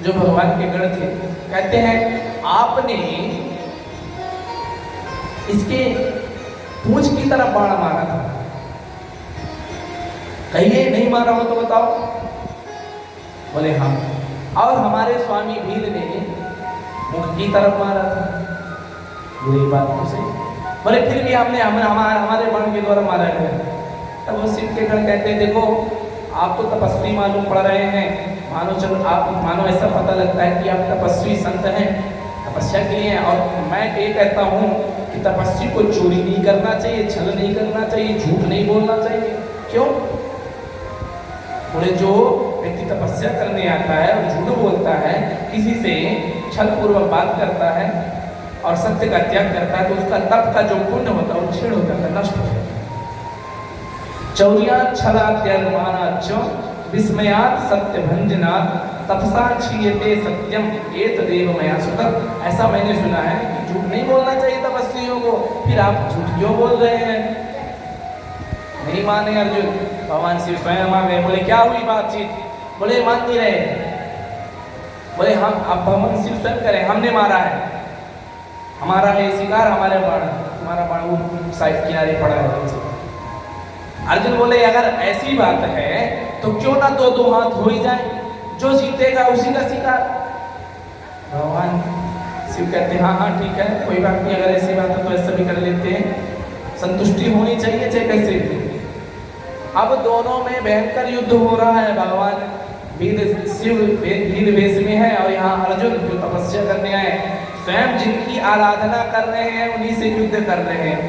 जो भगवान के गण थे, कहते हैं आपने इसके पूंछ की तरफ बाण मारा था। कहिए नहीं मारा हो तो बताओ। बोले हाँ। और हमारे स्वामी भील ने मुख की तरफ मारा था। ये बात तो सही। बोले फिर भी हमारे बाण के द्वारा मारा गया। तब वो शिव के गण कहते हैं देखो आप तो तपस्वी मालूम पड़ रहे हैं, मानो ऐसा पता लगता है कि आप तपस्वी संत हैं, तपस्या के लिए हैं। और मैं ये कहता हूँ कि तपस्वी को चोरी नहीं करना चाहिए, छल नहीं करना चाहिए, झूठ नहीं बोलना चाहिए। क्यों? बोले जो व्यक्ति तपस्या करने आता है और झूठ बोलता है, किसी से छल पूर्वक बात करता है और सत्य का त्याग करता है, तो उसका तप का जो पुण्य होता है वो क्षीण हो जाता है, नष्ट हो जाता है। चौरिया छलाद्यर्माणाच्च विस्मयात् सत्य भंजनात् तपसा क्षीयते सत्यम एतदेव मया श्रुतम्। ऐसा मैंने सुना है कि झूठ नहीं बोलना चाहिए तपस्वियों को, फिर आप झूठ क्यों बोल रहे हैं? नहीं माने अर्जुन। भगवान शिव स्वयं आ गए। बोले क्या हुई बातचीत? बोले मान नहीं रहे। बोले हम अब भगवान शिव स्वयं करें, हमने मारा है, हमारा है शिकार, हमारे बाण, तुम्हारा बाण वो साइड किनारे पड़ा है। अर्जुन बोले अगर ऐसी बात है तो क्यों ना दो दो हाथ हो ही जाए, जो जीतेगा उसी का शिकार। भगवान शिव कहते हैं हाँ हाँ ठीक है, कोई बात नहीं, अगर ऐसी बात है तो ऐसा भी कर लेते हैं, संतुष्टि होनी चाहिए चाहे कैसे भी। अब दोनों में भयंकर युद्ध हो रहा है। भगवान शिव भील वेश में है और यहाँ अर्जुन जो तपस्या करने आए, स्वयं जिनकी आराधना कर रहे हैं उन्हीं से युद्ध कर रहे हैं,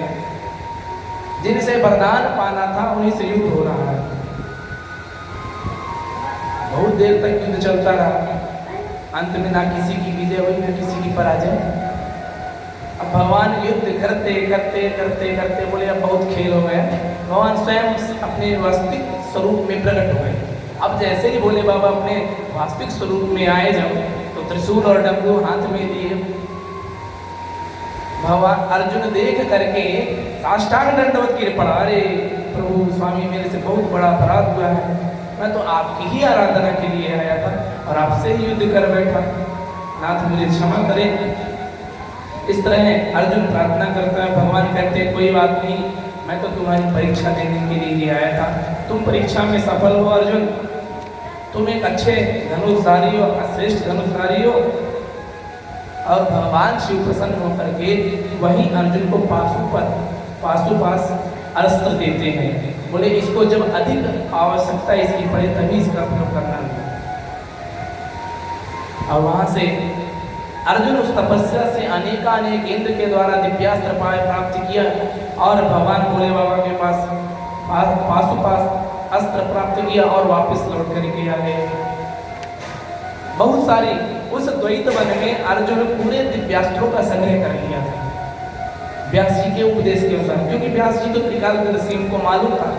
जिनसे वरदान पाना था उन्हीं से युद्ध हो रहा है। बहुत देर तक युद्ध चलता रहा। अंत में ना किसी की विजय हुई ना किसी की पराजय। अब भगवान युद्ध करते करते करते करते बोले अब बहुत खेल हो गया। भगवान स्वयं अपने वास्तविक स्वरूप में प्रकट हो गए। अब जैसे ही भोले बाबा अपने वास्तविक स्वरूप में आए जब, तो त्रिशूल और डमरू हाथ में लिए भगवान अर्जुन देख करके साष्टांग दंडवत गिर पड़ा। अरे प्रभु स्वामी मेरे से बहुत बड़ा अपराध हुआ है, मैं तो आपकी ही आराधना के लिए आया था और आपसे ही युद्ध कर बैठा, नाथ मुझे क्षमा करें। इस तरह अर्जुन प्रार्थना करता है। भगवान कहते हैं कोई बात नहीं, मैं तो तुम्हारी परीक्षा देने के लिए ही आया था, तुम परीक्षा में सफल हो अर्जुन, तुम एक अच्छे धनुषधारी हो, श्रेष्ठ धनुषधारी हो। और भगवान शिव प्रसन्न होकर के वहीं अर्जुन को पाशुपाश अस्त्र देते हैं। बोले इसको जब अधिक आवश्यकता इसकी पड़े तभी इसका प्रयोग करना है। और वहां से अर्जुन उस तपस्या से अनेकानेक इंद्र के द्वारा दिव्यास्त्र प्राप्त किया और भगवान भोले बाबा के पास पाशुपाश अस्त्र प्राप्त किया और वापस लौट करके आ गए। बहुत सारी उस द्वैत वन में अर्जुन पूरे दिव्यास्त्रों का संग्रह कर लिया था व्यास जी के उपदेश के अनुसार, क्योंकि व्यास जी तो त्रिकालदर्शी, उनको मालूम था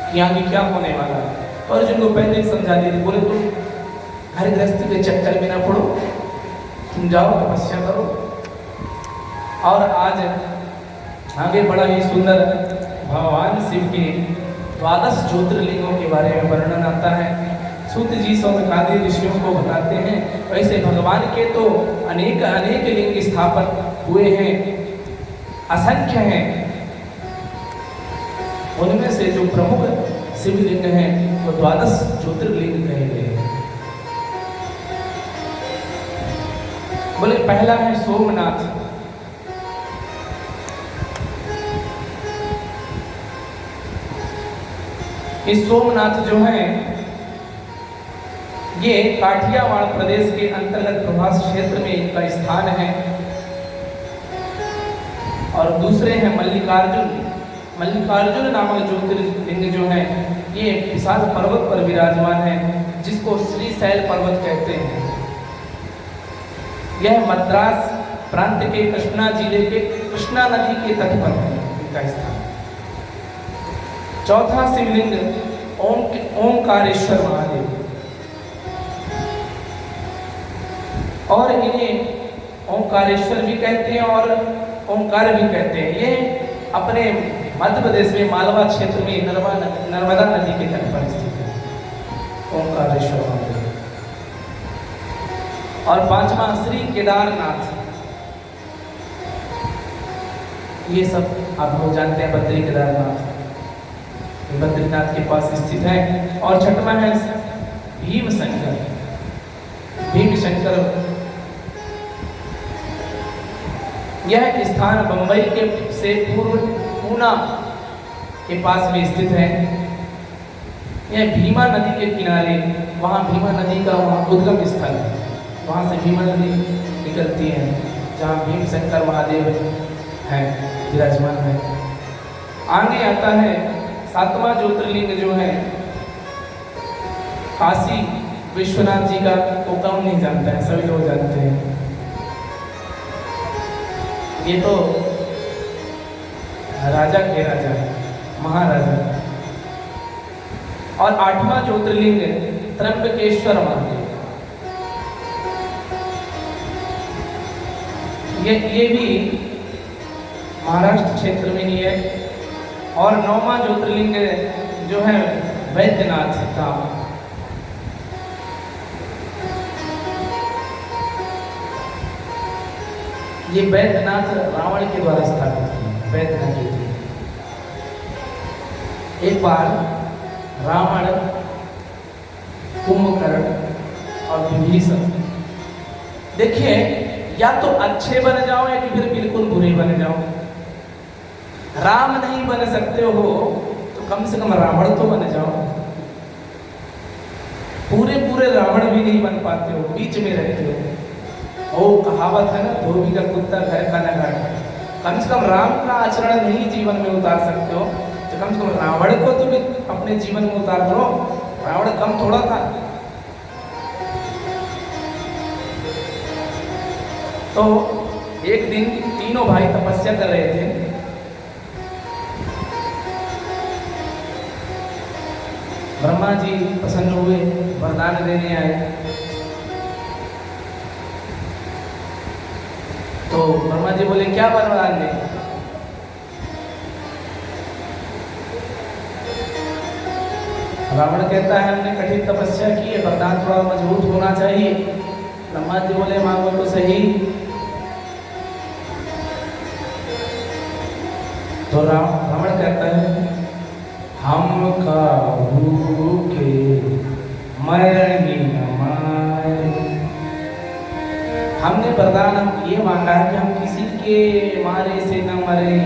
कि आगे क्या होने वाला है। तो अर्जुन को पहले ही समझा दिए थे। बोले तुम घर गृहस्थी के चक्कर में ना पड़ो, तुम जाओ तपस्या करो। और आज आगे बड़ा ही सुंदर भगवान शिव के 12 ज्योतिर्लिंगों के बारे में वर्णन आता है। सूत जी सौनकादि ऋषियों को बताते हैं। वैसे भगवान के तो अनेक अनेक लिंग स्थापन हुए हैं, असंख्य हैं। उनमें से जो प्रमुख शिवलिंग हैं वो 12 ज्योतिर्लिंग कहे गए हैं। बोले पहला है सोमनाथ। ये सोमनाथ जो है ये काठियावाड़ प्रदेश के अंतर्गत प्रभास क्षेत्र में इनका स्थान है। और दूसरे हैं मल्लिकार्जुन। मल्लिकार्जुन नामक ज्योतिर्लिंग जो है ये विशाल पर्वत पर विराजमान है, जिसको श्रीशैल पर्वत कहते हैं। यह मद्रास प्रांत के कृष्णा जिले के कृष्णा नदी के तट पर है इनका स्थान। चौथा शिवलिंग ओंकारेश्वर महादेव, और इन्हें ओंकारेश्वर भी कहते हैं और ओंकार भी कहते हैं। ये अपने मध्य प्रदेश में मालवा क्षेत्र में नर्मदा नदी के तट पर स्थित है ओंकारेश्वर महादेव। और पांचवा श्री केदारनाथ। ये सब आप लोग जानते हैं, बद्री केदारनाथ बद्रीनाथ के पास स्थित है। और छठवां है भीम शंकर। भीम शंकर यह स्थान बंबई के से पूर्व पूना के पास में स्थित है। यह भीमा नदी के किनारे, वहाँ भीमा नदी का वहाँ उद्गम स्थल है, वहाँ से भीमा नदी निकलती है, जहाँ भीम शंकर महादेव है, विराजमान है। आगे आता है सातवां ज्योतिर्लिंग जो है काशी विश्वनाथ जी का, वो कौन नहीं जानता है, सभी लोग जानते हैं। ये तो राजा के राजा है, महाराजा। और आठवां ज्योतिर्लिंग त्र्यंबकेश्वर महादेव, ये भी महाराष्ट्र क्षेत्र में ही है। और नौवां ज्योतिर्लिंग जो है वैद्यनाथ धाम। ये वैद्यनाथ रावण के द्वारा स्थापित किया, वैद्यनाथ जी। एक बार रावण, कुंभकर्ण और विभीषण, देखिए या तो अच्छे बन जाओ या कि फिर बिल्कुल बुरे बन जाओ। राम नहीं बन सकते हो तो कम से कम रावण तो बन जाओ। पूरे पूरे रावण भी नहीं बन पाते हो, बीच में रहते हो। वो कहावत है ना, धोबी का कुत्ता घर का न काटा। कम से कम राम का आचरण नहीं जीवन में उतार सकते हो तो कम से कम रावण को तुम अपने जीवन में उतार दो। रावण कम थोड़ा था। तो एक दिन तीनों भाई तपस्या कर रहे थे। ब्रह्मा जी प्रसन्न हुए, वरदान देने आए। तो ब्रह्मा जी बोले क्या वरदान दे? रावण कहता है हमने कठिन तपस्या की है, वरदान थोड़ा मजबूत होना चाहिए। ब्रह्मा जी बोले मांगो तो सही। तो रावण कहता है हम काबू के मरनी न मारे। हमने वरदान ये मांगा है कि हम किसी के मारे से न मरे,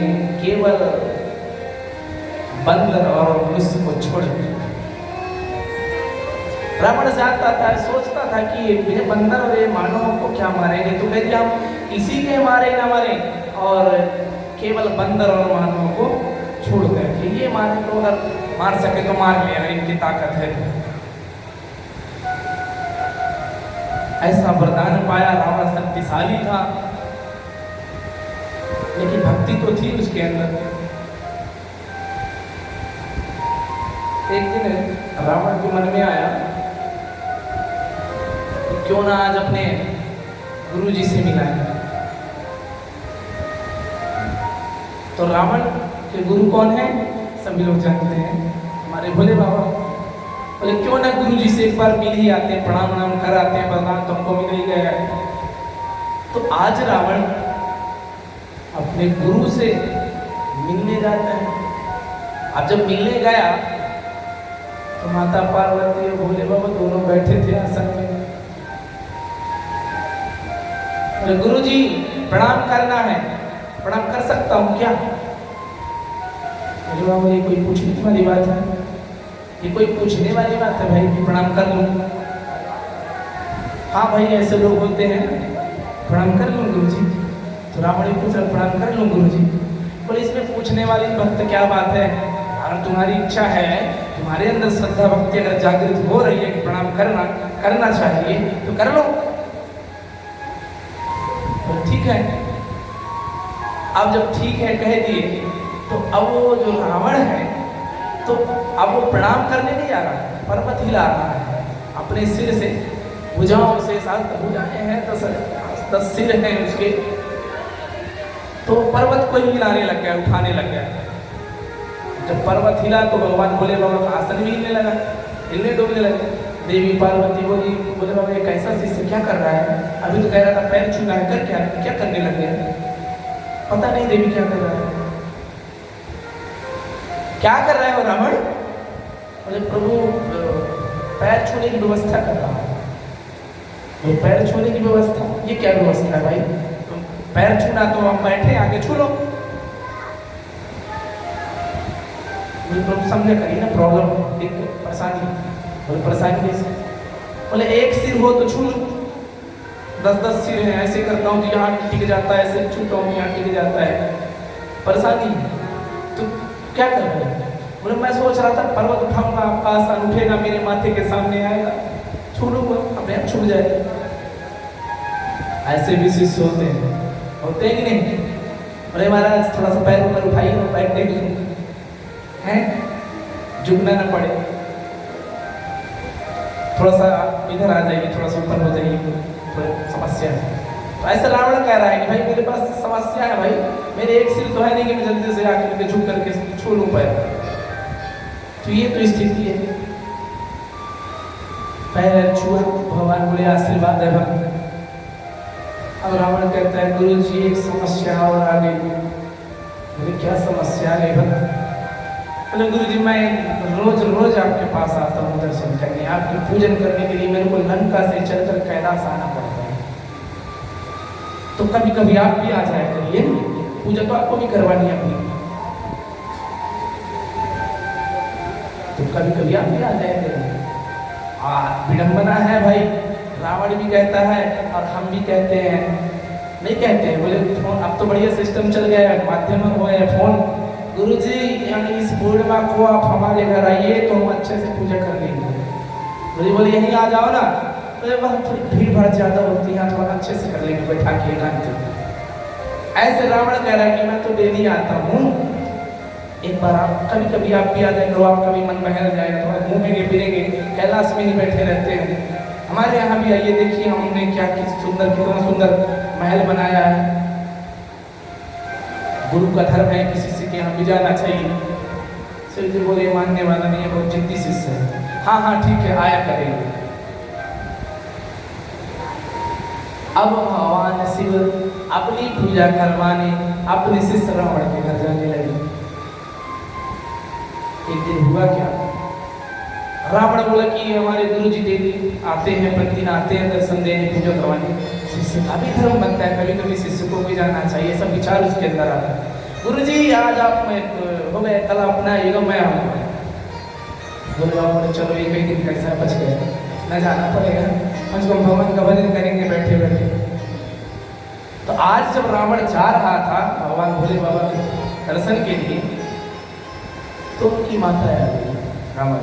केवल बंदर और मनुष्य को छोड़ दें। रावण जानता था, सोचता था कि ये बंदर और ये मानव को क्या मारेंगे, तो कहते हम किसी के मारे न मरे और केवल बंदर और मानव को छोड़ कर कि ये मारे तो अगर मार सके तो मार ले, अगर इनकी ताकत है। ऐसा वरदान पाया। रावण शक्तिशाली था लेकिन भक्ति तो थी उसके अंदर। एक दिन रावण के मन में आया कि क्यों ना आज अपने गुरु जी से मिलाएं। तो रावण के गुरु कौन है? सभी लोग जानते हैं, हमारे भोले बाबा। बोले क्यों ना गुरु जी से एक बार मिल ही आते हैं, प्रणाम वणाम कर आते हैं, वरदान तुमको मिल ही गया है। तो आज रावण अपने गुरु से मिलने जाता है। अब जब मिलने गया तो माता पार्वती और भोले बाबा दोनों बैठे थे आसन में। बोले गुरु जी प्रणाम करना है, प्रणाम कर सकता हूँ क्या? बोले बाबा ये कोई पूछने वाली बात है? ये कोई पूछने वाली बात है भाई कि प्रणाम कर लूँ? हाँ भाई ऐसे लोग होते हैं, प्रणाम कर लूँ गुरु जी। तो रावण पूछ रहा प्रणाम कर लूँ गुरु जी। बोले इसमें पूछने वाली भक्त क्या बात है? अगर तुम्हारी इच्छा है, तुम्हारे अंदर श्रद्धा भक्ति अगर जागृत हो रही है कि प्रणाम करना चाहिए तो कर लो। तो ठीक है। अब जब ठीक है कह दिए तो अब वो जो रावण है तो अब वो प्रणाम करने नहीं जा रहा है, पर्वत हिला रहा है अपने सिर से, भुजाओं से। 7 भुजाएं हैं, 10 सिर हैं उसके। तो पर्वत को ही हिलाने लग गया, उठाने लग गया। जब पर्वत हिला तो भगवान भोले बाबा का आसन भी हिलने लगा, हिलने डुलने लगे। देवी पार्वती बोले बोले बाबा ये कैसा शिष्य क्या कर रहा है, अभी तो कह रहा था पैर छूना है, कर क्या क्या करने लग गया, पता नहीं देवी क्या कर रहा है, क्या कर रहा है वो रावण। बोले प्रभु पैर छूने की व्यवस्था कर रहा है। वो पैर छूने की व्यवस्था, ये क्या व्यवस्था है भाई, पैर छूना तो हम बैठे आगे छू लो। प्रभु समझा करिए ना प्रॉब्लम, एक परेशानी। बोले परेशानी कैसे, बोले एक सिर हो तो छू लो, 10-10 सिर हैं, ऐसे करता हूँ तो यहाँ टिक जाता है, ऐसे छूता हूँ यहाँ टिक जाता है, परेशानी तो क्या कर रहे हैं। बोले मैं सोच रहा था पर्वत उठाऊंगा, आपका आसान उठेगा, मेरे माथे के सामने आएगा, छू लूंगा, अपने आप छूट जाएगा। ऐसे भी शिष्य होते हैं कि नहीं। बोले महाराज थोड़ा सा पैर ऊपर उठाइए ना, पैर टेक लूँ, हैं झुकना ना पड़े, थोड़ा सा इधर आ जाइए, थोड़ा सा ऊपर हो जाइए, थोड़ी समस्या है। तो ऐसा रावण कह रहा है कि भाई मेरे पास समस्या है भाई, मेरे एक सिर तो है नहीं कि मैं जल्दी से आके झुक करके छू लूँ पैर। तो ये तो स्थिति है, पैर छुआ, भगवान बोले आशीर्वाद है भक्त। अब रावण कहता है गुरु जी एक समस्या और आ गई। बोले क्या समस्या है भक्त। बोले गुरु जी मैं रोज रोज आपके पास आता हूँ दर्शन करने, आपके पूजन करने के लिए मेरे को लंका से चलकर कैलाश आना पड़ता है, तो कभी कभी आप भी आ जाया करिए, पूजा तो आपको भी करवानी है अपनी, तो कभी कभी आप भी आ जाया करिए। विडंबना है भाई, रावण भी कहता है और हम भी कहते हैं, नहीं कहते हैं। बोले फोन अब तो बढ़िया सिस्टम चल गया है, माध्यम हो गया फोन, गुरुजी यानी इस पूर्णिमा को आप हमारे घर आइए तो हम अच्छे से पूजा कर लेंगे। गुरुजी बोले यहीं आ जाओ ना, तो वहाँ थोड़ी भीड़ भाड़ ज्यादा होती है, थोड़ा अच्छे से कर लेंगे बैठा के ना। ऐसे रावण कह रहा है कि मैं तो डेली आता हूँ, एक बार आप कभी कभी आप भी आ जाए करो, आपका भी मन बहल जाएगा, थोड़ा घूमेंगे फिरेंगे, कैलाश में ही बैठे रहते हैं, हमारे यहाँ भी आइए, देखिए हमने क्या सुंदर, कितना सुंदर महल बनाया है। गुरु का धर्म है किसी से के यहाँ भी जाना चाहिए। शिव जी बोले मानने वाला नहीं है, बहुत जिद्दी शिष्य है। हाँ हाँ ठीक है आया करेंगे। अब भगवान शिव अपनी पूजा करवाने अपने शिष्य रावण के घर जाने लगे। एक दिन हुआ क्या, रावण बोला कि हमारे गुरु जी डेली आते हैं, प्रतिदिन आते हैं दर्शन देने, पूजा करवाने, शिष्य का भी धर्म बनता है, कभी कभी शिष्य को भी जाना चाहिए, सब विचार उसके अंदर आता है। गुरु जी आज आप हो गए, कल अपना आइएगा, मैं आऊँगा। बोले बाबा चलो एक ही दिन कैसा बच गए, न जाना पड़ेगा, हम भगवान का भजन करेंगे बैठे बैठे। तो आज जब रावण जा रहा था भगवान भोले बाबा के दर्शन के लिए, तो उनकी माता है रावण,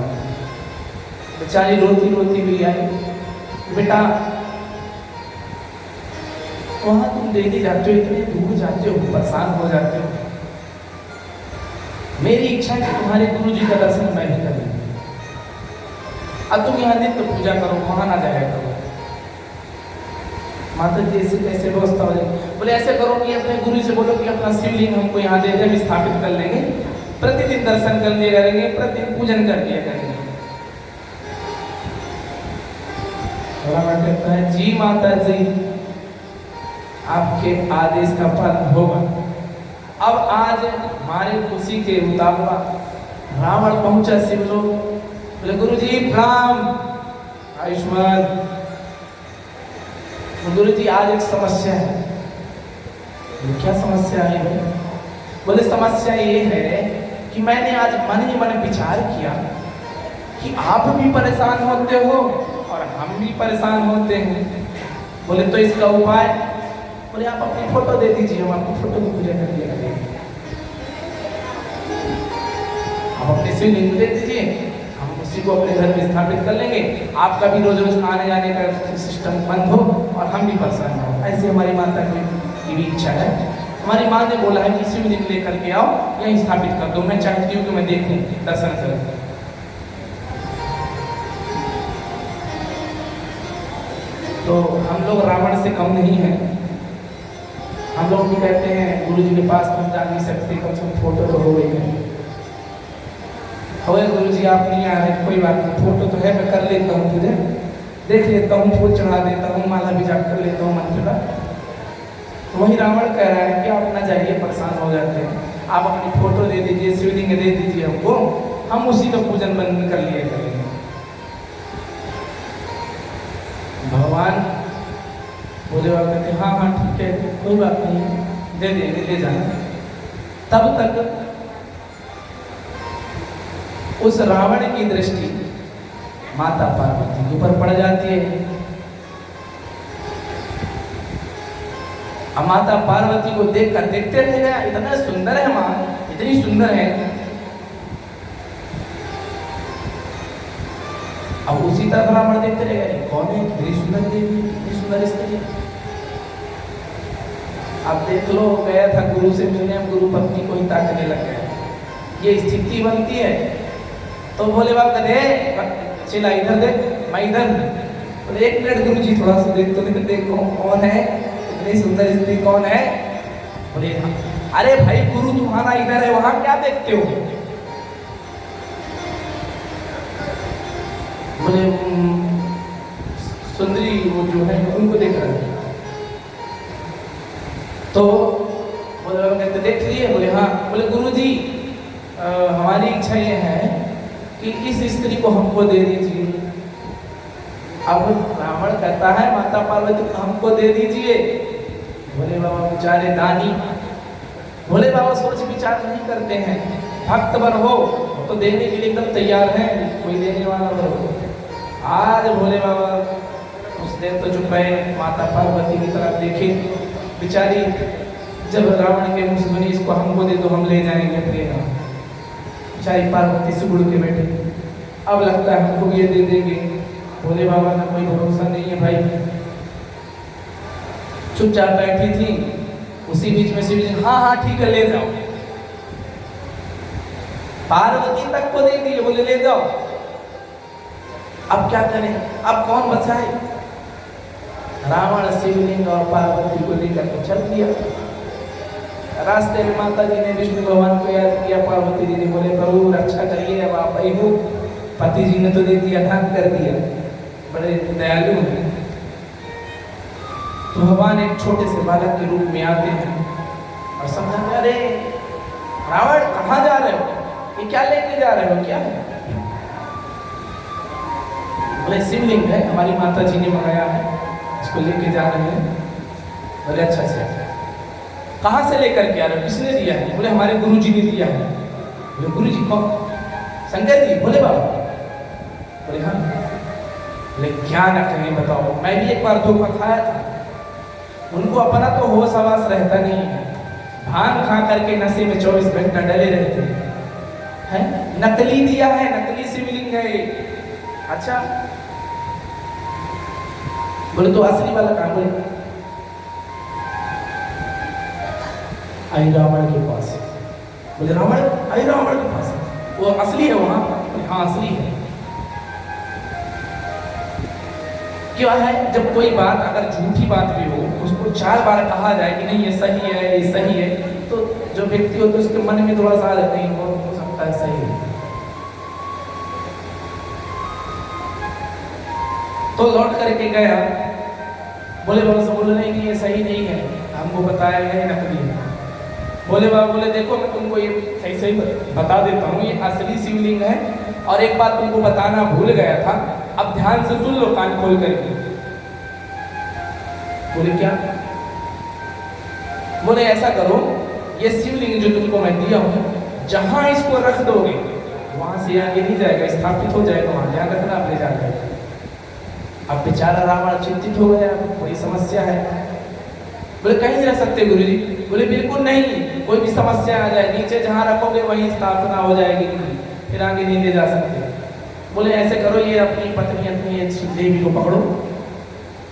बेचारी रोती रोती हुई आई, बेटा वहां तुम डेली जाते हो, इतने दूर जाते हो, परेशान हो जाते हो, मेरी इच्छा है कि तुम्हारे गुरु जी का दर्शन मैं भी करूं, अब तुम यहाँ नित्य पूजा करो, वहां ना जाया करो। माता जी ऐसे कैसे व्यवस्था हो जाए। बोले ऐसे करो कि अपने गुरु से बोलो कि अपना शिवलिंग हमको यहाँ दे दे, स्थापित कर लेंगे, प्रतिदिन दर्शन कर लिया करेंगे, प्रतिदिन पूजन कर लिया करेंगे। रावण कहता है जी माता जी आपके आदेश का पालन होगा। अब आज हमारे खुशी के मुताबिक रावण पहुंचा शिवलोक। बोले गुरु जी प्रणाम, आयुष्मान। गुरु जी आज एक समस्या है। क्या समस्या है भाई? बोले समस्या ये है कि मैंने आज मन ही मन विचार किया कि आप भी परेशान होते हो और हम भी परेशान होते हैं। बोले तो इसका उपाय? बोले आप अपनी फोटो दे दीजिए, हम आपकी फोटो की पूजा कर दिया करेंगे। आप अपने शिवलिंग दे दीजिए, हम उसी को अपने घर में स्थापित कर लेंगे, आपका भी रोज रोज आने जाने का सिस्टम बंद हो और हम भी परेशान हो। ऐसे हमारी माता की भी इच्छा है। हमारी माँ ने बोला है कि शिवलिंग लेकर के आओ, यहीं स्थापित कर दो, मैं चाहती हूँ कि मैं देखूं, दर्शन करूं। तो हम लोग रावण से कम नहीं है। हम लोग भी कहते हैं गुरु जी के पास तो हम जा नहीं सकते, कम से कम फोटो तो हो गई है। गुरु जी आप नहीं आ रहे, कोई बात नहीं, फोटो तो है, मैं कर लेता हूँ तुझे, देख लेता हूँ, फूल चढ़ा देता हूँ, माला भी जाप कर लेता हूँ मंत्र का। तो वही रावण कह रहा है कि आप ना जाइए, परेशान हो जाते हैं, आप अपनी फोटो दे दीजिए, शिवलिंग दे दीजिए हमको, हम उसी का पूजन बंद कर लिए करेंगे। भगवान बोले बाबा कहते हाँ हाँ ठीक है, कोई बात नहीं, दे देंगे, ले जाना। तब तक उस रावण की दृष्टि माता पार्वती के ऊपर पड़ जाती है। अब माता पार्वती को देखकर देखते रह गया, इतना सुंदर है माँ, इतनी सुंदर है। अब उसी तरह रावण देखते रह गया, कौन है, कितनी सुंदर देवी, कितनी सुंदर स्त्री। अब देख लो, गया था गुरु से मिलने, अब गुरु पत्नी को ही ताकने लग गया। ये स्थिति बनती है। तो भोले बाबा कहते चिल्ला इधर देख, मैं इधर। बोले 1 मिनट गुरु जी, थोड़ा सा देख तो नहीं, देखो कौन है, इतनी सुंदर स्त्री कौन है। बोले अरे भाई गुरु तुम्हारा इधर है, वहां क्या देखते हो। बोले सुंदरी वो जो है उनको देख रहे हैं। तो बोले बाबा कहते देख लिए। बोले हाँ। बोले गुरु जी हमारी इच्छा ये है कि इस स्त्री को हमको दे दीजिए। अब रावण कहता है माता पार्वती को हमको दे दीजिए। भोले बाबा बेचारे दानी, भोले बाबा सोच विचार नहीं करते हैं, भक्त वर हो तो देने के लिए एकदम तैयार हैं, कोई देने वाला वर हो। आज भोले बाबा उस दिन तो चुप है, माता पार्वती की तरफ देखे, बेचारी जब रावण के मुंह से सुनी इसको हमको दे दो, हम ले जाएंगे अपने यहाँ। बेचारी पार्वती से गुड़ के बैठे, अब लगता है हमको ये दे देंगे। भोले बाबा का कोई भरोसा नहीं है भाई। चुपचाप बैठी थी, उसी बीच में शिव जी हाँ हाँ ठीक है ले जाओ। पार्वती तक को दे दिए, बोले ले जाओ। अब क्या करें, अब कौन बचाए। रावण शिवलिंग और पार्वती को लेकर के चल दिया। रास्ते में माता जी ने विष्णु भगवान को याद किया, पार्वती जी ने बोले प्रभु रक्षा करिए, अब आप ही हो, पति जी ने तो दे दिया, दान कर दिया, बड़े दयालु हैं। तो भगवान एक छोटे से बालक के रूप में आते हैं और समझा, अरे रावण कहाँ जा रहे हो, ये क्या लेके जा रहे हो, क्या है। बोले शिवलिंग है, हमारी माता जी ने मंगाया है, इसको लेके जा रहे हैं। बोले अच्छा से कहाँ से लेकर के आ रहे हो, किसने दिया है। बोले हमारे गुरु जी ने दिया है। बोले गुरु जी कौन, शंकर जी, भोले बाबा। बोले हाँ। बोले क्या ना कहें, बताओ मैं भी एक बार धोखा खाया था। उनको अपना तो होश आवास रहता नहीं है, भांग खा करके नशे में 24 घंटा डले रहते हैं। नकली दिया है, नकली शिवलिंग है। अच्छा बोले तो असली वाला कहाँ। बोले आई रावण के पास। बोले रावण, आई रावण के पास, वो असली है वहां। हाँ असली है। क्या है, जब कोई बात अगर झूठी बात भी हो, उसको 4 बार कहा जाए कि नहीं ये सही है, ये सही है, तो जो व्यक्ति होता है उसके मन में थोड़ा सा नहीं हो सकता है सही है। तो लौट करके गया, बोले बाबा से बोले नहीं ये सही नहीं है, हमको बताया गया है नकली है। बोले बाबा बोले देखो मैं तुमको ये सही सही बता देता हूँ, ये असली शिवलिंग है। और एक बात तुमको बताना भूल गया था, अब ध्यान से सुन लो कान खोल करके। बोले क्या। बोले ऐसा करो, ये शिवलिंग जो तुमको मैं दिया हूँ, जहां इसको रख दोगे वहां से आगे नहीं जाएगा, स्थापित हो जाएगा, वहां ध्यान रखना आप ले जाएगा। अब बेचारा रावण चिंतित हो गया, बड़ी समस्या है। बोले कहीं नहीं रख सकते गुरुजी। बोले बिल्कुल नहीं, कोई भी समस्या आ जाए नीचे जहाँ रखोगे वहीं स्थापना हो जाएगी, फिर आगे नहीं ले जा सकते। बोले ऐसे करो, ये अपनी पत्नी अपनी देवी को पकड़ो,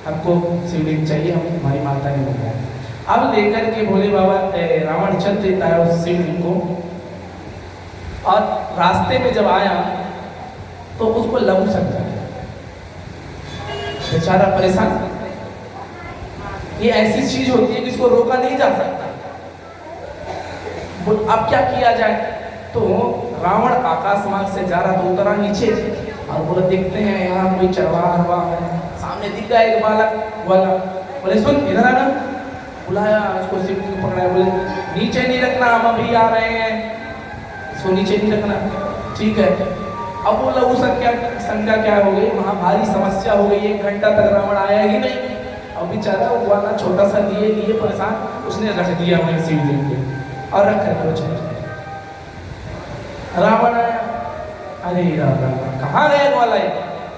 हमको शिवलिंग चाहिए, हम हमारी माता ने बताया। अब लेकर के भोले बाबा रावण चल देता है उस शिवलिंग को, और रास्ते में जब आया तो उसको लघु सकता है, बेचारा परेशान। ये ऐसी चीज होती है जिसको रोका नहीं जा सकता। अब क्या किया जाए। तो रावण आकाश मार्ग से जा रहा तो उतरा नीचे और बोला देखते हैं यहाँ कोई चरवाहा है, सामने दिख गया एक बालक वाला, बोले सुन इधर आना, बुलाया उसको, सिर को पकड़ाया, बोले नीचे नहीं रखना, हम अभी आ रहे हैं, इसको नीचे नहीं रखना, ठीक है। अब वो लघु संख्या क्या हो गई, वहाँ भारी समस्या हो गई, 1 घंटा तक रावण आया ही नहीं। अब बेचारा वो वाला छोटा सा लिए परेशान, उसने रख दिया वहीं शिवलिंग पे और रख करके वो चला गया। रावण आया, अरे रावण कहाँ गया ग्वाला,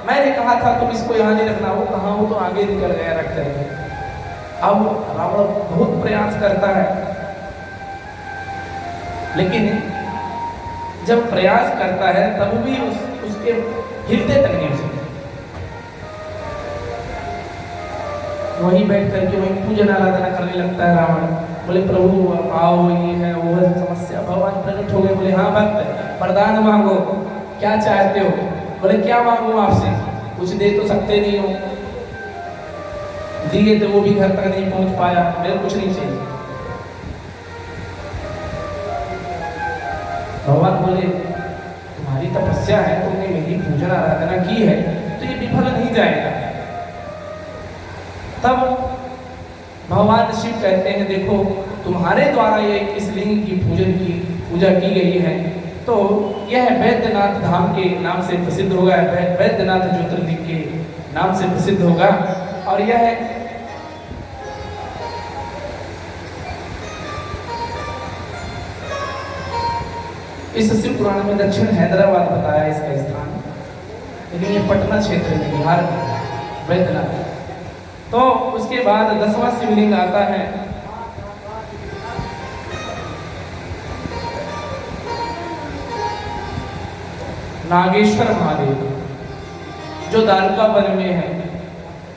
मैंने कहा था तुम इसको यहाँ नहीं रखना, वो कहाँ, वो तो आगे निकल गया रख करके। अब रावण बहुत प्रयास करता है, लेकिन जब प्रयास करता है तब भी उसके हिलते तक नहीं उसे, वहीं बैठ करके वहीं पूजन आराधना करने लगता है रावण। बोले प्रभु आओ, ये है वो है समस्या। भगवान प्रकट हो गए, बोले हाँ भक्त वरदान मांगो, क्या चाहते हो। बोले क्या मांगू आपसे, कुछ दे तो सकते नहीं हो, दिए तो वो भी घर तक नहीं पहुंच पाया, मेरे कुछ नहीं चाहिए। भगवान बोले तुम्हारी तपस्या है, तुमने मेरी पूजन आराधना की है, तो ये विफल नहीं जाएगा। तब भगवान शिव कहते हैं देखो तुम्हारे द्वारा ये इस लिंग की पूजा की गई है, तो यह वैद्यनाथ धाम के नाम से प्रसिद्ध होगा, वैद्यनाथ ज्योतिर्लिंग के नाम से प्रसिद्ध होगा। और यह इस शिव पुराण में दक्षिण हैदराबाद बताया इसका स्थान, लेकिन ये पटना क्षेत्र में बिहार में वैद्यनाथ। तो उसके बाद 10वां शिवलिंग आता है नागेश्वर महादेव, जो द्वारका वन में है।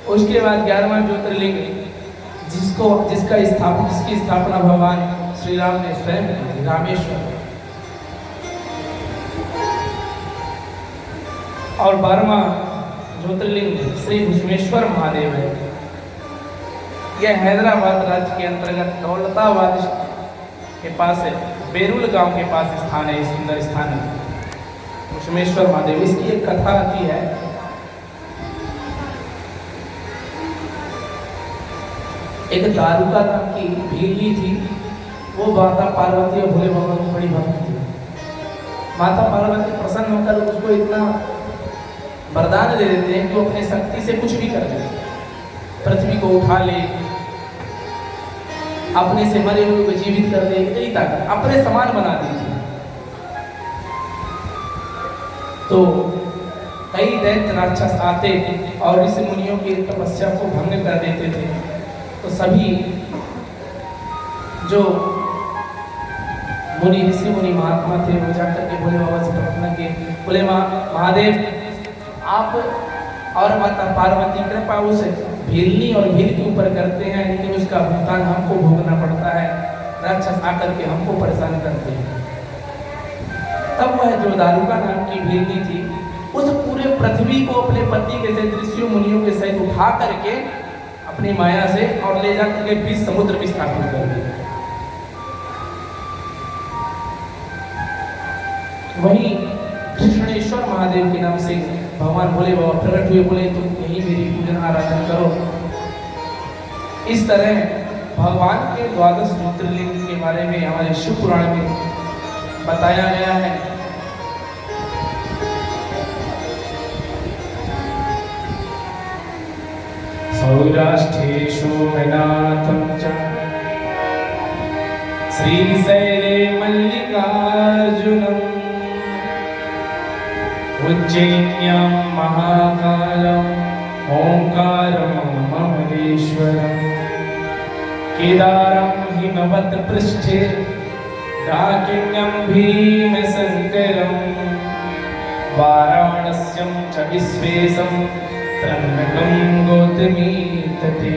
उसके बाद 11वां ज्योतिर्लिंग जिसकी स्थापना भगवान श्री राम ने स्वयं की, रामेश्वर। और 12वां ज्योतिर्लिंग श्री भुष्मेश्वर महादेव है। यह हैदराबाद राज्य के अंतर्गत दौलताबाद के पास है, बेरुल गांव के पास स्थान है, सुंदर स्थान है भुष्मेश्वर महादेव। इसकी एक कथा आती है, एक दारुका नाम की भीली थी, वो माता पार्वती और भोले बाबा की बड़ी भक्त थी। माता पार्वती प्रसन्न होकर उसको इतना वरदान दे देते हैं कि वो अपनी शक्ति से कुछ भी कर ले, पृथ्वी को उठा ले, अपने से मरे हुए को जीवित कर दे, इतनी ताकत, अपने समान बना दीजिए। तो कई दैत्य राक्षस आते और ऋषि मुनियों की तपस्या को भंग कर देते थे। तो सभी जो ऋषि मुनि महात्मा थे वो जाकर के भोले बाबा से प्रार्थना किए, बोले महादेव आप और माता पार्वती कृपा उस भीलनी और भील के ऊपर करते हैं, लेकिन उसका भुगतान हमको भोगना पड़ता है, राक्षस आकर के हमको परेशान करते हैं। तब वह जो दारुका नाम की भीलनी थी, उस पूरे पृथ्वी को अपने पति के सहित ऋषियों मुनियों के सहित उठा करके अपनी माया से और ले जाकर के बीच समुद्र में स्थापित कर दिया। वहीं कृष्णेश्वर महादेव के नाम से भगवान भोले बाबा प्रकट हुए, बोले तुम यही मेरी पूजन आराधना करो। इस तरह भगवान के 12 ज्योतिर्लिंग के बारे में हमारे शिव पुराण में बताया गया है। सौराष्ट्रे शोभनाथं च श्रीशैले मल्लिकार्जुनम् उज्जैन्यां महाकालं ओंकारं ममलेश्वरं केदारं हिमवत्पृष्ठे डाकिन्यं भीमशङ्करं वाराणस्यं च विश्वेशं त्र्यम्बकं गौतमीतटे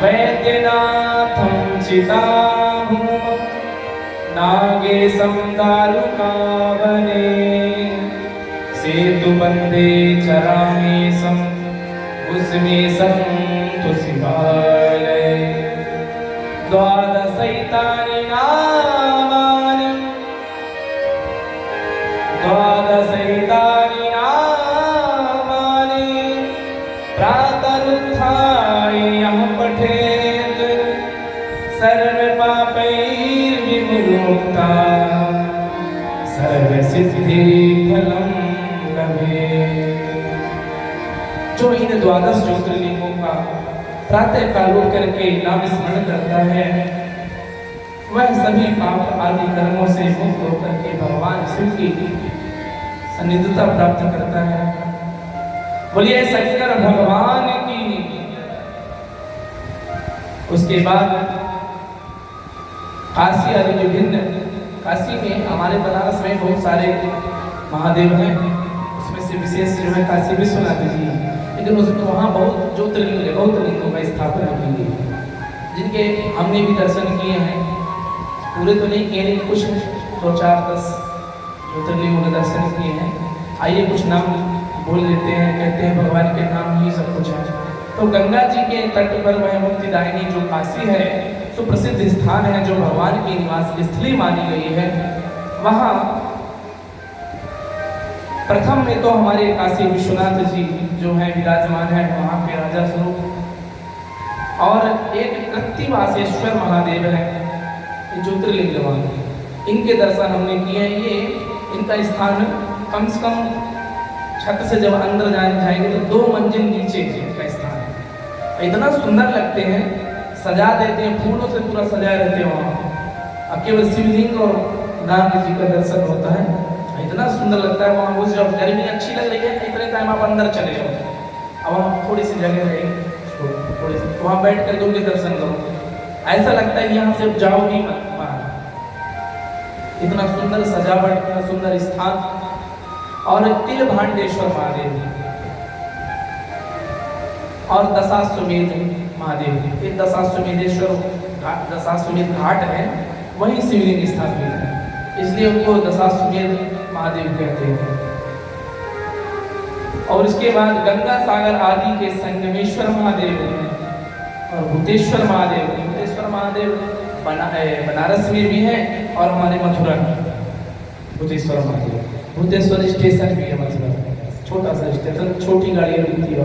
वैद्यनाथं चिताभूमं नागेशं दारुकावने सेतुबन्धे चरामेशं भुष्मेशं तु शिवालये द्वादशैतानि नामानि प्रातरुत्थाय यः पठेत् सर्वपापैर्विमुक्ता सर्वसिद्धिफलं लभेत्। जो इन द्वादश ज्योतिर्लिंगों का प्रातः काल उठ करके नाम स्मरण करता है वह सभी पाप आदि कर्मों से मुक्त होकर के भगवान शिव की सन्निधता प्राप्त करता है। बोलिए शंकर भगवान की। उसके बाद काशी आदि विभिन्न, काशी में हमारे बनारस में बहुत सारे महादेव हैं, उसमें से विशेष जो है काशी विश्वनाथ जी, लेकिन उसमें वहाँ बहुत ज्योतिर्लिंग है, बहुत लिंगों का स्थापना की गई जिनके हमने भी दर्शन किए हैं। पूरे तो नहीं किए, लेकिन कुछ 2, 4, 10 ज्योतिर्लिंगों के दर्शन किए हैं। आइए कुछ नाम बोल लेते हैं। कहते हैं भगवान के नाम ही सब कुछ है। तो गंगा जी के तट पर वह मुक्तिदायिनी जो काशी है, सुप्रसिद्ध स्थान है, जो भगवान की निवास स्थली मानी गई है। वहाँ प्रथम में तो हमारे काशी विश्वनाथ जी जो है विराजमान है, वहाँ पे राजा स्वरूप, और एक कृत्तिवासेश्वर महादेव है, ज्योतिर्लिंग वहाँ, इनके दर्शन हमने किए हैं। ये इनका स्थान कम से कम छत से जब अंदर जाएंगे तो 2 मंजिल नीचे है इनका स्थान। इतना सुंदर लगते हैं, सजा देते हैं, फूलों से पूरा सजाए रहते हैं वहाँ। अब केवल शिवलिंग और नाग जी का दर्शन होता है, इतना सुंदर लगता है वहाँ। जब गर्मी अच्छी लग रही है इतने टाइम आप अंदर चले जाओ, अब वहाँ थोड़ी सी जगह रहेगी, थोड़ी सी वहाँ बैठ कर उनके दर्शन करो, ऐसा लगता है यहाँ से जाओ ही मत बाहर। इतना सुंदर सजावट, इतना सुंदर स्थान। और तिलभांडेश्वर महादेव और दशाश्वमेध महादेव, ये दशाश्वमेधेश्वर दशाश्वमेध घाट है, वहीं शिवलिंग स्थापित है, इसलिए उनको दशाश्वमेध महादेव कहते हैं। और इसके बाद गंगा सागर आदि के संगमेश्वर महादेव हैं और भूतेश्वर महादेव। भूतेश्वर महादेव बनारस में भी है और हमारे मथुरा में भूतेश्वर महादेव। भूतेश्वर स्टेशन भी है मथुरा, छोटा सा स्टेशन, छोटी गाड़ियाँ रुकती है।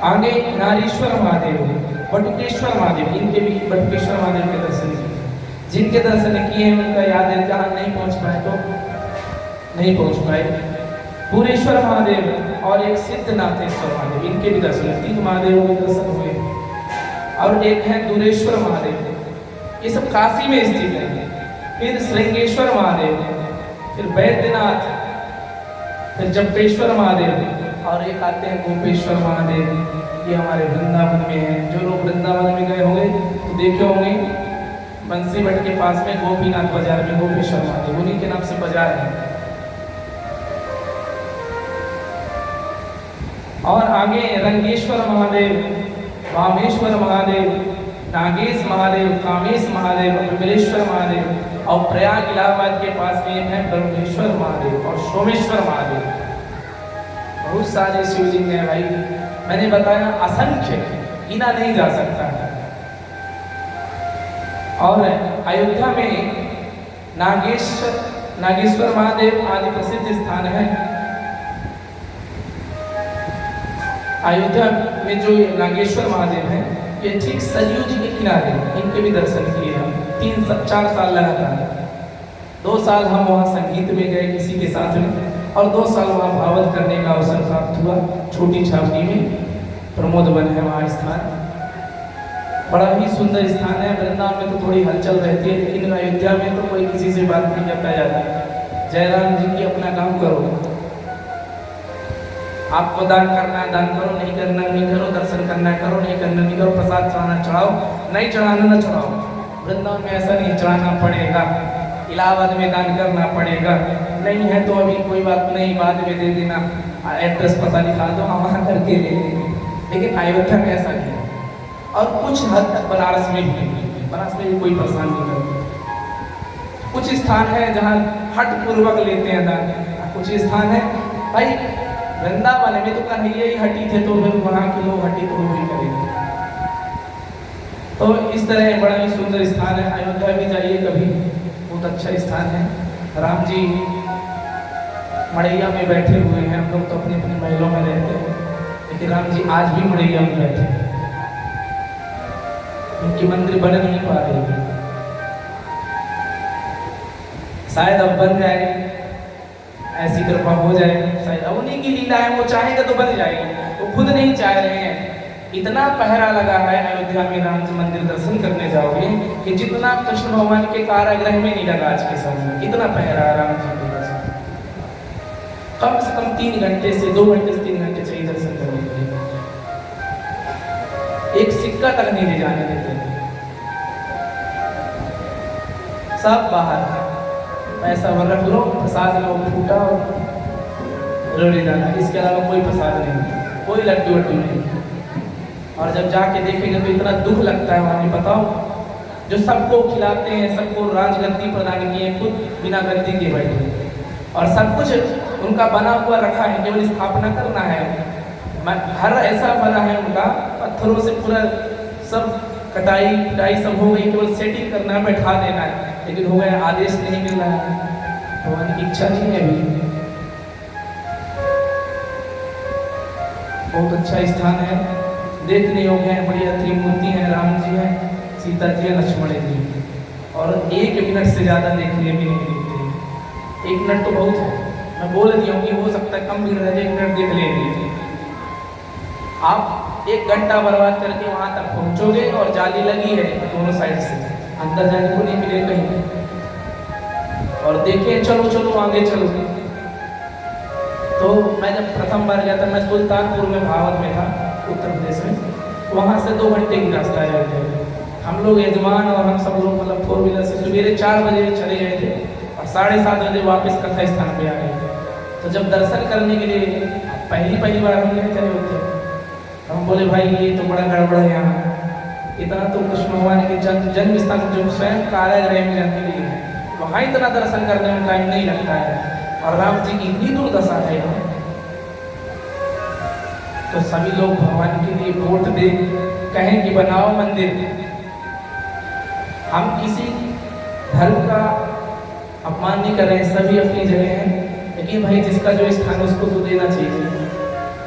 आगे नारीश्वर महादेव, बटुकेश्वर महादेव, इनके भी बटुकेश्वर महादेव के दर्शन किए। जिनके दर्शन किए हैं उनका याद है, जहाँ नहीं पहुँच पाए तो नहीं पहुँच पाए। पूरेश्वर महादेव और एक सिद्धनाथेश्वर महादेव, इनके भी दर्शन, 3 महादेवों के दर्शन हुए। और एक है दूरेश्वर महादेव, ये सब काशी में स्थित है। फिर श्रृंगेश्वर महादेव, फिर वैद्यनाथ, फिर जप्पेश्वर महादेव, और एक आते हैं गोपेश्वर महादेव, ये हमारे वृंदावन में है। जो लोग वृंदावन में गए होंगे तो देखे होंगे बंसी भट्ट के पास में गोपीनाथ बाजार में गोपेश्वर महादेव, उन्हीं के नाम से बाजार है। और आगे रंगेश्वर महादेव, वामेश्वर महादेव, नागेश महादेव, कामेश महादेव, विमलेश्वर महादेव, और प्रयाग इलाहाबाद के पास में है ब्रह्मेश्वर महादेव और सोमेश्वर महादेव। बहुत सारे शिवलिंग हैं भाई, मैंने बताया असंख्य, गिना नहीं जा सकता। और अयोध्या में नागेश्वर महादेव आदि प्रसिद्ध स्थान है। अयोध्या में जो नागेश्वर महादेव हैं, ये ठीक सरयू जी के किनारे, इनके भी दर्शन किए हम 3-4 साल लगातार। 2 साल हम वहाँ संगीत में गए किसी के साथ में, और 2 साल वहाँ भागवत करने का अवसर प्राप्त हुआ। छोटी छावनी में प्रमोद वन है वहाँ स्थान, बड़ा ही सुंदर स्थान है। वृंदावन में तो थोड़ी हलचल रहती है, लेकिन अयोध्या में तो कोई किसी से बात नहीं करता जाता। जयराम जी की अपना काम करो, आपको दान करना है दान करो, नहीं करना नहीं करो, दर्शन करना करो, नहीं करना नहीं करो, प्रसाद चढ़ाना चढ़ाओ, नहीं चढ़ाना न चढ़ाओ। वृंदावन में ऐसा नहीं, चढ़ाना पड़ेगा, इलाहाबाद में दान करना पड़ेगा, नहीं है तो अभी कोई बात नहीं, बाद में दे देना, एड्रेस पता निकाल दो, हम वहाँ करके ले लेंगे। लेकिन अयोध्या में ऐसा नहीं है, और कुछ हद तक बनारस में भी नहीं, बनारस में भी कोई परेशान नहीं करता। कुछ स्थान है जहाँ हट पूर्वक लेते हैं दान, कुछ स्थान है भाई वृंदावन में तो कन्हैया ही हटी थे, तो फिर वहाँ के लोग हटी तो वो भी करेंगे। तो इस तरह बड़ा ही सुंदर स्थान है। अयोध्या भी जाइए कभी, बहुत अच्छा स्थान है। राम जी मड़ैया में बैठे हुए हैं, हम लोग तो अपनी अपनी महलों में रहते हैं। कि राम जी आज भी मड़ैया में बैठे, उनकी मंदिर बन नहीं पा रही है, शायद अब बन जाए, ऐसी कृपा हो जाए, शायद अब उन्हीं की लीला है, वो चाहेंगे तो बन जाएगी, वो खुद नहीं चाह रहे हैं। इतना पहरा लगा है अयोध्या में राम जी मंदिर दर्शन करने जाओगे कि जितना कृष्ण भगवान के कारागृह में नहीं लगा आज के समय, इतना पहरा है राम जी के दर्शन। कम से कम 3 घंटे से 2 घंटे से 3 घंटे चाहिए दर्शन करने के लिए, एक सिक्का तक नहीं ले जाने देते, सब बाहर, पैसा वो रख लो, प्रसाद लो, फूटा और रोटी डालना, इसके अलावा कोई प्रसाद नहीं, कोई लड्डू वड्डू नहीं। और जब जाके देखेंगे तो इतना दुख लगता है वहाँ, बताओ, जो सबको खिलाते हैं, सबको राजगद्दी प्रदान किए, खुद बिना गद्दी के बैठे, और सब कुछ उनका बना हुआ रखा है, केवल स्थापना करना है। हर ऐसा बना है उनका, पत्थरों से पूरा सब कटाई पिटाई सब हो गई, केवल सेटिंग करना है, बैठा देना है, लेकिन हो गया, आदेश नहीं मिल रहा है, भगवान की इच्छा नहीं है अभी। बहुत अच्छा स्थान है, देखने योग्य है, बढ़िया त्रिमूर्ति है, राम जी है, सीता जी है, लक्ष्मण जी, और 1 मिनट से ज़्यादा देखने भी नहीं देते। 1 मिनट तो बहुत है, मैं बोल दिया हूँ कि हो सकता है कम भीड़ रहे, 1 मिनट देख लेंगे। आप 1 घंटा बर्बाद करके वहाँ तक पहुँचोगे और जाली लगी है दोनों साइड से, अंदर जाने को नहीं मिले कहीं, और देखें चलो चलो आगे चलो। तो मैं जब प्रथम बार गया था, मैं सुल्तानपुर में भावत में था, उत्तर प्रदेश में, वहाँ से 2 घंटे की रास्ता है। हम लोग यजमान और हम सब लोग मतलब 4 व्हीलर से सवेरे 4 बजे चले गए थे और 7:30 बजे वापस कथा स्थान पे आ गए। तो जब दर्शन करने के लिए पहली बार हम गए थे होते, हम बोले भाई ये तो बड़ा गड़बड़ है यहाँ, इतना तो कृष्ण भगवान के जन्म स्थान जो स्वयं कारागृह में रहने के लिए है, वहाँ इतना दर्शन करने में टाइम नहीं लगता है, और राम जी की इतनी दुर्दशा है यहाँ। तो सभी लोग भगवान के लिए वोट दे, कहें कि बनाओ मंदिर। हम किसी धर्म का अपमान नहीं कर रहे हैं, सभी अपनी जगह हैं, लेकिन भाई जिसका जो स्थान उसको तो देना चाहिए।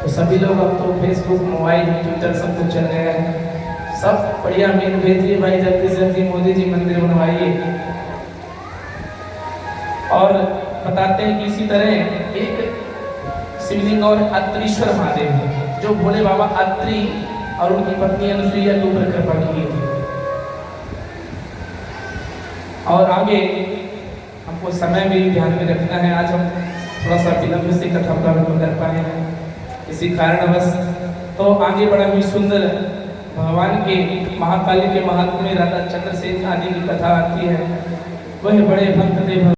तो सभी लोग अब तो फेसबुक, मोबाइल, ट्विटर सब कुछ चल गया है, सब बढ़िया मेल भेजिए भाई, जल्दी से जल्दी मोदी जी मंदिर बनवाइए। और बताते हैं कि इसी तरह एक शिवलिंग और अत्रीश्वर महादेव है, जो भोले बाबा अत्रि और उनकी पत्नी अनुसुईया के ऊपर कृपा की थी। और आगे हमको समय भी ध्यान में रखना है, आज हम थोड़ा सा विलंब से कथा प्रारंभ कर पाए हैं किसी कारणवश। तो आगे बड़ा ही सुंदर भगवान के महाकाली के महात्म्य में राधा चंद्रसेन आदि की कथा आती है। वह बड़े भक्त थे।